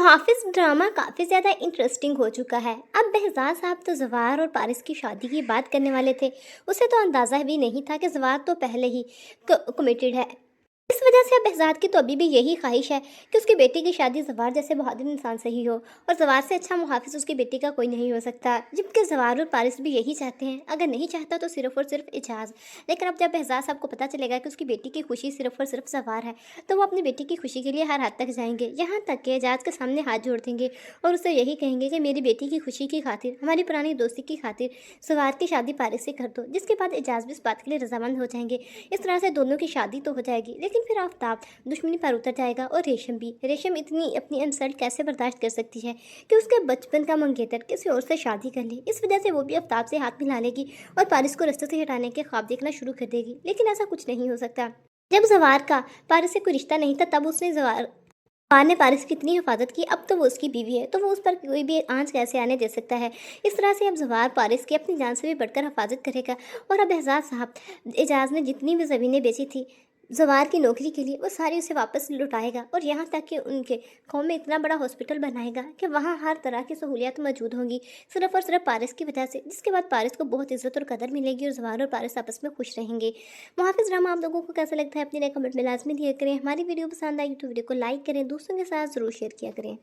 मुहाफिज drama काफ़ी ज़्यादा interesting हो चुका है। अब बेहज़ाद साहब तो ज़वार और पारिस की शादी की बात करने वाले थे। उसे तो अंदाज़ा भी नहीं था कि ज़वार तो पहले ही कमिटेड है। इस वजह से अब बेहज़ाद की तो अभी भी यही ख्वाहिश है कि उसकी बेटी की शादी ज़वार जैसे बहादुर इंसान से ही हो, और ज़वार से अच्छा मुहाफिज उसकी बेटी का कोई नहीं हो सकता। जबकि ज़वार और पारिस भी यही चाहते हैं, अगर नहीं चाहता तो सिर्फ़ और सिर्फ एजाज़। लेकिन अब जब बेहज़ाद साहब को पता चलेगा कि उसकी बेटी की खुशी सिर्फ़ और सिर्फ ज़वार है, तो वो अपनी बेटी की खुशी के लिए हर हद तक जाएंगे, यहाँ तक कि एजाज़ के सामने हाथ जोड़ देंगे और उससे यही कहेंगे कि मेरी बेटी की खुशी की खातिर, हमारी पुरानी दोस्ती की खातिर ज़वार की शादी पारिस से कर दो। जिसके बाद एजाज़ भी इस बात के लिए रजामंद हो जाएंगे। इस तरह से दोनों की शादी तो हो जाएगी, लेकिन फिर आफ्ताब दुश्मनी पर उतर जाएगा और रेशम भी। रेशम इतनी अपनी इंसल्ट कैसे बर्दाश्त कर सकती है कि उसके बचपन का मंगेतर किसी और से शादी कर ले। इस वजह से वो भी आफ्ताब से हाथ मिला लेगी और पारिस को रास्ते से हटाने के ख्वाब देखना शुरू कर देगी। लेकिन ऐसा कुछ नहीं हो सकता। जब ज़वार का पारिस से कोई रिश्ता नहीं था, तब उसने ज़वार ने पारिस की इतनी हिफाजत की। अब तो वो उसकी बीवी है, तो वो उस पर कोई भी आंच कैसे आने दे सकता है। इस तरह से अब ज़वार पारिस की अपनी जान से भी बढ़कर हिफाजत करेगा। और अब एजाज़ साहब, एजाज़ ने जितनी भी ज़मीनें बेची थी ज़वार की नौकरी के लिए, वो सारी उसे वापस लुटाएगा और यहाँ तक कि उनके गाँव में इतना बड़ा हॉस्पिटल बनाएगा कि वहाँ हर तरह की सहूलियत मौजूद होंगी, सिर्फ और सिर्फ पारिस की वजह से। जिसके बाद पारिस को बहुत इज्जत और कदर मिलेगी और ज़वार और पारिस आपस में खुश रहेंगे। मुहाफिज ड्रामा आप लोगों को कैसा लगता है अपनी राय कमेंट में लाजमी दिया करें। हमारी वीडियो पसंद आई तो वीडियो को लाइक करें, दोस्तों के साथ ज़रूर शेयर किया करें।